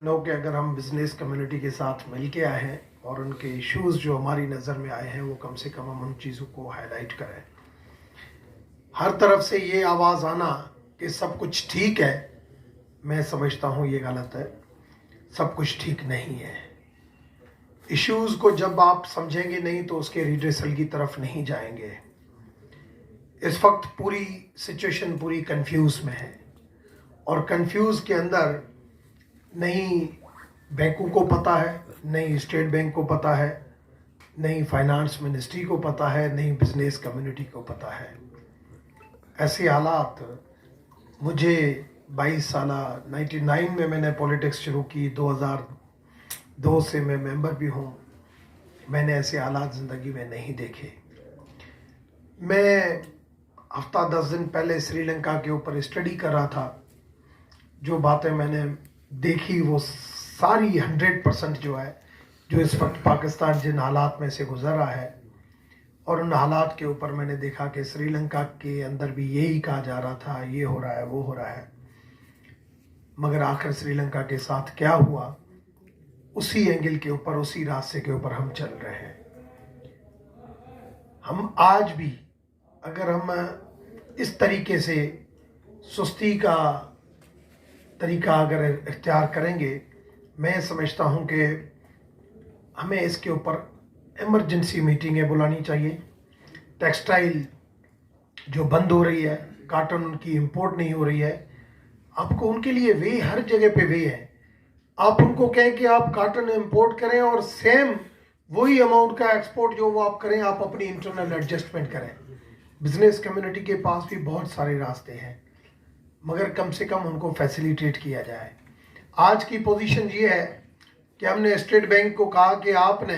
No कि अगर हम बिजनेस कम्युनिटी के साथ मिल के आए हैं और उनके इश्यूज जो हमारी नज़र में आए हैं वो कम से कम हम उन चीज़ों को हाईलाइट करें। हर तरफ से ये आवाज़ आना कि सब कुछ ठीक है, मैं समझता हूँ ये गलत है। सब कुछ ठीक नहीं है। इश्यूज को जब आप समझेंगे नहीं तो उसके रिड्रेसल की तरफ नहीं जाएंगे। इस वक्त पूरी सिचुएशन पूरी कंफ्यूज में है और कंफ्यूज के अंदर नहीं बैंकों को पता है, नहीं स्टेट बैंक को पता है, नहीं फाइनेंस मिनिस्ट्री को पता है, नहीं बिजनेस कम्युनिटी को पता है। ऐसे हालात मुझे 22 साल 99 में मैंने पॉलिटिक्स शुरू की, 2002 से मैं मेंबर भी हूँ। मैंने ऐसे हालात ज़िंदगी में नहीं देखे। मैं हफ्ता 10 दिन पहले श्रीलंका के ऊपर स्टडी कर रहा था। जो बातें मैंने देखी वो सारी 100% जो है, जो इस वक्त पाकिस्तान जिन हालात में से गुजर रहा है, और उन हालात के ऊपर मैंने देखा कि श्रीलंका के अंदर भी यही कहा जा रहा था, ये हो रहा है वो हो रहा है, मगर आखिर श्रीलंका के साथ क्या हुआ, उसी एंगल के ऊपर, उसी रास्ते के ऊपर हम चल रहे हैं। हम आज भी अगर हम इस तरीके से सुस्ती का तरीका अगर इख्तियार करेंगे, मैं समझता हूं कि हमें इसके ऊपर इमरजेंसी मीटिंगें बुलानी चाहिए। टेक्सटाइल जो बंद हो रही है, कॉटन की इंपोर्ट नहीं हो रही है, आपको उनके लिए वे हर जगह पे वे है। आप उनको कहें कि आप कॉटन इंपोर्ट करें और सेम वही अमाउंट का एक्सपोर्ट जो वो आप करें, आप अपनी इंटरनल एडजस्टमेंट करें। बिजनेस कम्युनिटी के पास भी बहुत सारे रास्ते हैं, मगर कम से कम उनको फैसिलिटेट किया जाए। आज की पोजीशन ये है कि हमने स्टेट बैंक को कहा कि आपने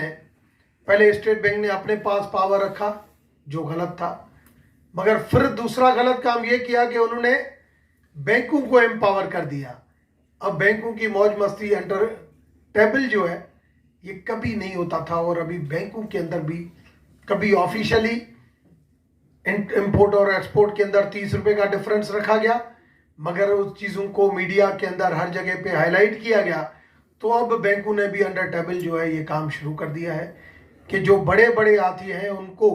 पहले, स्टेट बैंक ने अपने पास पावर रखा जो गलत था, मगर फिर दूसरा गलत काम ये किया कि उन्होंने बैंकों को एम्पावर कर दिया। अब बैंकों की मौज मस्ती अंडर टेबल जो है ये कभी नहीं होता था, और अभी बैंकों के अंदर भी कभी ऑफिशियली इंपोर्ट और एक्सपोर्ट के अंदर 30 रुपए का डिफरेंस रखा गया, मगर उस चीज़ों को मीडिया के अंदर हर जगह पे हाईलाइट किया गया। तो अब बैंकों ने भी अंडर टेबल जो है ये काम शुरू कर दिया है कि जो बड़े बड़े आती हैं उनको,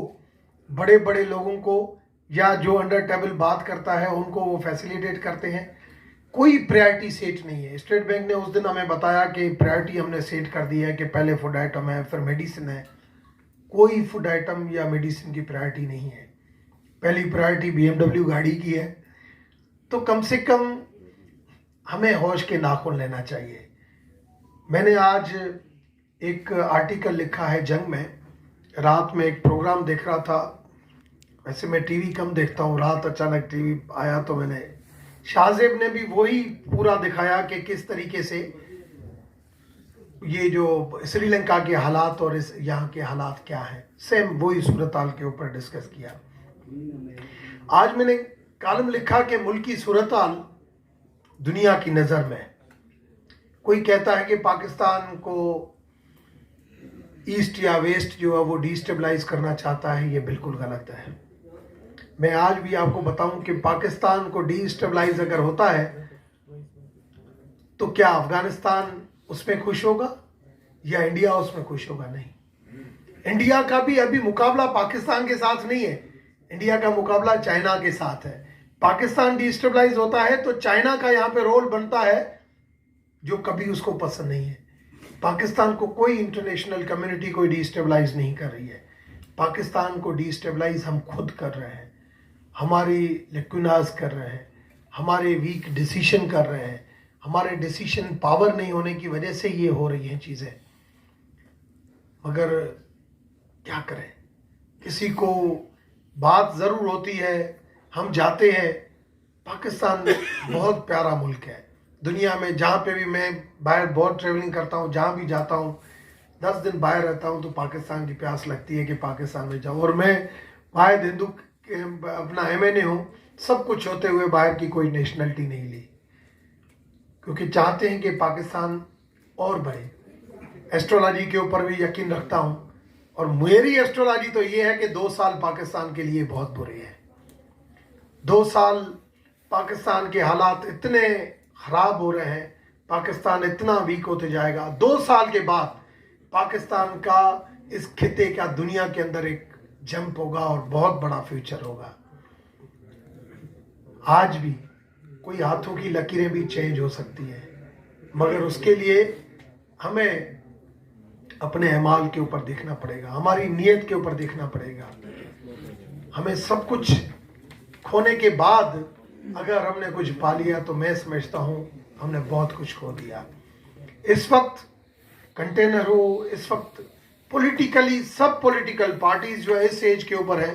बड़े बड़े लोगों को, या जो अंडर टेबल बात करता है उनको वो फैसिलिटेट करते हैं। कोई प्रायोरिटी सेट नहीं है। स्टेट बैंक ने उस दिन हमें बताया कि प्रायोरिटी हमने सेट कर दी है कि पहले फूड आइटम है, फिर मेडिसिन है। कोई फूड आइटम या मेडिसिन की प्रायोरिटी नहीं है। पहली प्रायोरिटी BMW गाड़ी की है। तो कम से कम हमें होश के नाखून लेना चाहिए। मैंने आज एक आर्टिकल लिखा है जंग में। रात में एक प्रोग्राम देख रहा था, वैसे मैं टीवी कम देखता हूँ, रात अचानक टीवी आया तो मैंने, शाहजेब ने भी वही पूरा दिखाया कि किस तरीके से ये जो श्रीलंका के हालात और इस यहाँ के हालात क्या हैं, सेम वही सूरत हाल के ऊपर डिस्कस किया। आज मैंने कॉलम लिखा कि मुल्की सूरत हाल दुनिया की नज़र में। कोई कहता है कि पाकिस्तान को ईस्ट या वेस्ट जो है वो डिस्टेबलाइज करना चाहता है, ये बिल्कुल गलत है। मैं आज भी आपको बताऊं कि पाकिस्तान को डिस्टेबलाइज अगर होता है तो क्या अफगानिस्तान उसमें खुश होगा या इंडिया उसमें खुश होगा? नहीं। इंडिया का भी अभी मुकाबला पाकिस्तान के साथ नहीं है, इंडिया का मुकाबला चाइना के साथ है। पाकिस्तान डिस्टेबलाइज होता है तो चाइना का यहाँ पे रोल बनता है, जो कभी उसको पसंद नहीं है। पाकिस्तान को कोई इंटरनेशनल कम्युनिटी कोई डिस्टेबलाइज नहीं कर रही है। पाकिस्तान को डिस्टेबलाइज हम खुद कर रहे हैं, हमारी लेकुनाज कर रहे हैं, हमारे वीक डिसीशन कर रहे हैं, हमारे डिसीशन पावर नहीं होने की वजह से ये हो रही हैं चीज़ें। मगर क्या करें, किसी को बात ज़रूर होती है, हम जाते हैं। पाकिस्तान बहुत प्यारा मुल्क है। दुनिया में जहाँ पे भी, मैं बाहर बहुत ट्रेवलिंग करता हूँ, जहाँ भी जाता हूँ 10 दिन बाहर रहता हूँ तो पाकिस्तान की प्यास लगती है कि पाकिस्तान में जाऊँ। और मैं वाहिद हिंदू अपना MNA हूँ, सब कुछ होते हुए बाहर की कोई नेशनलिटी नहीं ली, क्योंकि चाहते हैं कि पाकिस्तान और बढ़े। एस्ट्रोलॉजी के ऊपर भी यकीन रखता हूँ, और मेरी एस्ट्रोलॉजी तो ये है कि 2 साल पाकिस्तान के लिए बहुत बुरे हैं। 2 साल पाकिस्तान के हालात इतने ख़राब हो रहे हैं पाकिस्तान इतना वीक होते जाएगा। 2 साल के बाद पाकिस्तान का इस खिते का दुनिया के अंदर एक जंप होगा और बहुत बड़ा फ्यूचर होगा। आज भी कोई हाथों की लकीरें भी चेंज हो सकती हैं, मगर उसके लिए हमें अपने अमाल के ऊपर देखना पड़ेगा, हमारी नीयत के ऊपर देखना पड़ेगा। हमें सब कुछ खोने के बाद अगर हमने कुछ पा लिया तो मैं समझता हूं हमने बहुत कुछ खो दिया। इस वक्त कंटेनर हो, इस वक्त पॉलिटिकली सब पॉलिटिकल पार्टीज जो है इस एज के ऊपर है,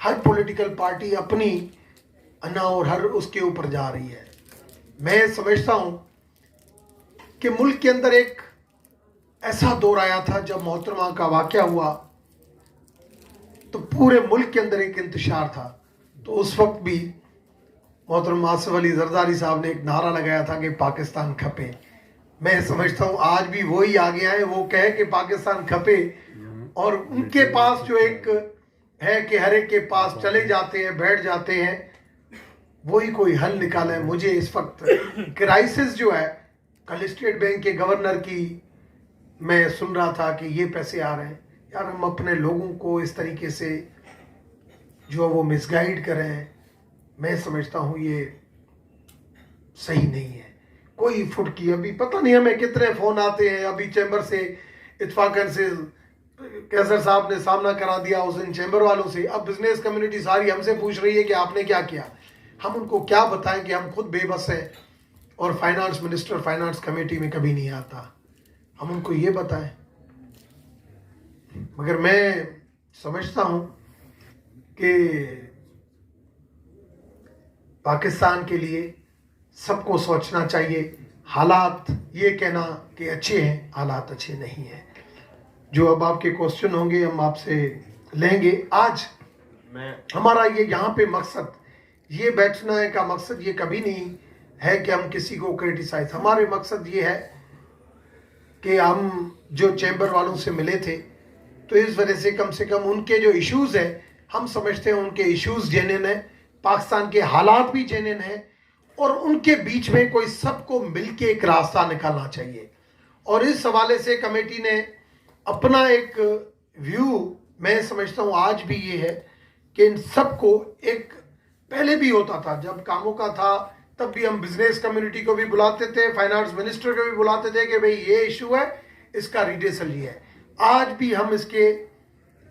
हर पॉलिटिकल पार्टी अपनी अन्ना और हर उसके ऊपर जा रही है। मैं समझता हूं कि मुल्क के अंदर एक ऐसा दौर आया था जब मोहतरमा का वाकया हुआ तो पूरे मुल्क के अंदर एक इंतशार था। तो उस वक्त भी मोहतरम आसिफ अली जरदारी साहब ने एक नारा लगाया था कि पाकिस्तान खपे। मैं समझता हूं आज भी वही आगे आए, वो कहे कि पाकिस्तान खपे, और उनके पास जो एक है कि हर एक के पास चले जाते हैं, बैठ जाते हैं, वही कोई हल निकाले। मुझे इस वक्त क्राइसिस जो है, कल स्टेट बैंक के गवर्नर की मैं सुन रहा था कि ये पैसे आ रहे हैं, यार हम अपने लोगों को इस तरीके से जो वो मिसगाइड करें, मैं समझता हूँ ये सही नहीं है। कोई फुटकी, अभी पता नहीं हमें कितने फ़ोन आते हैं। अभी चैम्बर से इत्फाकन से कैसर साहब ने सामना करा दिया उस दिन चैम्बर वालों से। अब बिजनेस कम्युनिटी सारी हमसे पूछ रही है कि आपने क्या किया। हम उनको क्या बताएं कि हम खुद बेबस हैं और फाइनेंस मिनिस्टर फाइनेंस कमेटी में कभी नहीं आता, हम उनको ये बताएं। मगर मैं समझता हूं कि पाकिस्तान के लिए सबको सोचना चाहिए। हालात ये कहना कि अच्छे हैं, हालात अच्छे नहीं हैं। जो अब आपके क्वेश्चन होंगे हम आपसे लेंगे। आज हमारा ये यहाँ पे मकसद, ये बैठना है का मकसद ये कभी नहीं है कि हम किसी को क्रिटिसाइज, हमारे मकसद ये है कि हम जो चैम्बर वालों से मिले थे तो इस वजह से कम उनके जो इश्यूज हैं हम समझते हैं उनके इश्यूज जेन्युइन है, पाकिस्तान के हालात भी जेन्युइन है, और उनके बीच में कोई सबको मिलके एक रास्ता निकालना चाहिए। और इस हवाले से कमेटी ने अपना एक व्यू, मैं समझता हूँ आज भी ये है कि इन सबको एक, पहले भी होता था जब कामों का था तब भी हम बिजनेस कम्युनिटी को भी बुलाते थे, फाइनेंस मिनिस्टर को भी बुलाते थे कि भाई ये इशू है, इसका रिड्रेसल ये है। आज भी हम इसके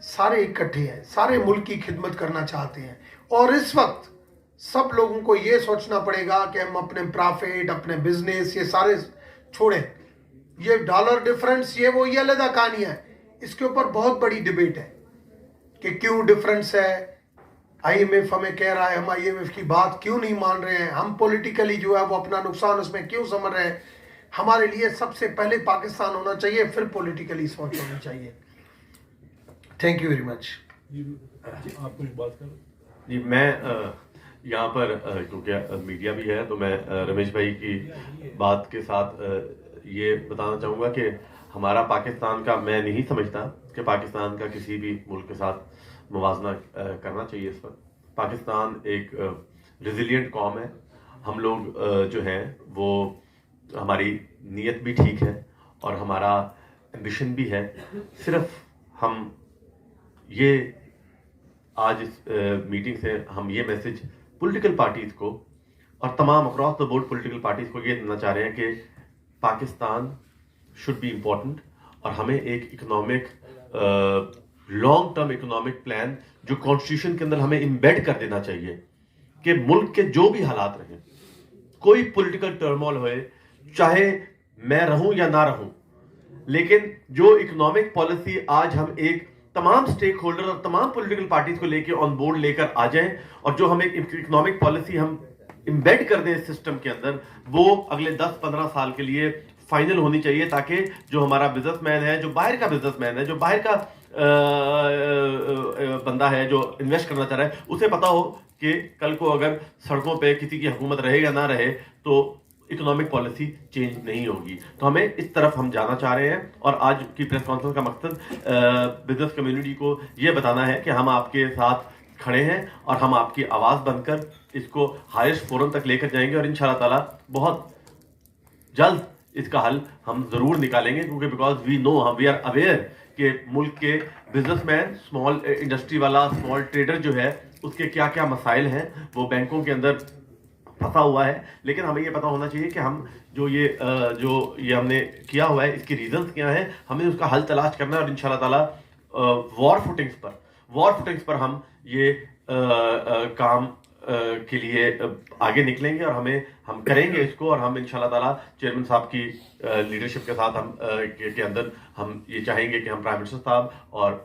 सारे इकट्ठे हैं, सारे मुल्क की खिदमत करना चाहते हैं। और इस वक्त सब लोगों को ये सोचना पड़ेगा कि हम अपने प्रॉफिट, अपने बिजनेस, ये सारे छोड़ें। ये डॉलर डिफरेंस ये वो ये अलग कहानी है, इसके ऊपर बहुत बड़ी डिबेट है कि क्यों डिफरेंस है। आईएमएफ हमें कह रहा है, हम आईएमएफ की बात क्यों नहीं मान रहे हैं, हम पॉलिटिकली जो है वो अपना नुकसान उसमें क्यों समझ रहे हैं। हमारे लिए सबसे पहले पाकिस्तान होना चाहिए, फिर पॉलिटिकली सोच होनी चाहिए। Thank you very much. आप कुछ बात करो जी। मैं यहाँ पर क्योंकि मीडिया भी है तो मैं रमेश भाई की बात के साथ ये बताना चाहूँगा कि हमारा पाकिस्तान का, मैं नहीं समझता कि पाकिस्तान का किसी भी मुल्क के साथ मुवाजना करना चाहिए। इस पर पाकिस्तान एक रेजिलिएंट कौम है। हम लोग जो हैं वो, हमारी नीयत भी ठीक है और हमारा एम्बिशन भी है। सिर्फ हम ये आज इस मीटिंग से हम ये मैसेज पॉलिटिकल पार्टीज को और तमाम across the board political parties को ये देना चाह रहे हैं कि पाकिस्तान शुड बी इम्पोर्टेंट और हमें एक economic long term economic plan जो कॉन्स्टिट्यूशन के अंदर हमें इम्बेड कर देना चाहिए कि मुल्क के जो भी हालात रहें, कोई पॉलिटिकल टर्मोल होए, चाहे मैं रहूं या ना रहूं, लेकिन जो इकोनॉमिक पॉलिसी आज हम एक तमाम स्टेक होल्डर और तमाम पॉलिटिकल पार्टीज को लेके ऑन बोर्ड लेकर आ जाएं और जो हम एक इकोनॉमिक पॉलिसी हम इम्बेड कर दें सिस्टम के अंदर, वो अगले 10-15 साल के लिए फाइनल होनी चाहिए, ताकि जो हमारा बिजनेसमैन है, जो बाहर का बिजनेसमैन है, जो बाहर का बंदा है जो इन्वेस्ट करना चाह रहा है, उसे पता हो कि कल को अगर सड़कों पे किसी की हुकूमत रहे या ना रहे तो इकोनॉमिक पॉलिसी चेंज नहीं होगी। तो हमें इस तरफ हम जाना चाह रहे हैं और आज की प्रेस कॉन्फ्रेंस का मकसद बिजनेस कम्युनिटी को ये बताना है कि हम आपके साथ खड़े हैं और हम आपकी आवाज़ बनकर इसको हाईएस्ट फोरम तक लेकर जाएंगे और इंशाल्लाह ताला बहुत जल्द इसका हल हम जरूर निकालेंगे, क्योंकि बिकॉज वी नो, हम वी आर अवेयर कि मुल्क के बिजनेसमैन, स्मॉल इंडस्ट्री वाला, स्मॉल ट्रेडर जो है, उसके क्या क्या मसाइल हैं, वो बैंकों के अंदर फंसा हुआ है। लेकिन हमें ये पता होना चाहिए कि हम जो ये हमने किया हुआ है, इसके रीजंस क्या हैं, हमें उसका हल तलाश करना है। और इंशाल्लाह ताला वॉर फुटिंग्स पर हम ये काम के लिए आगे निकलेंगे, और हम करेंगे इसको। और हम इंशाल्लाह ताला चेयरमैन साहब की लीडरशिप के साथ हम के अंदर हम ये चाहेंगे कि हम प्राइम मिनिस्टर साहब और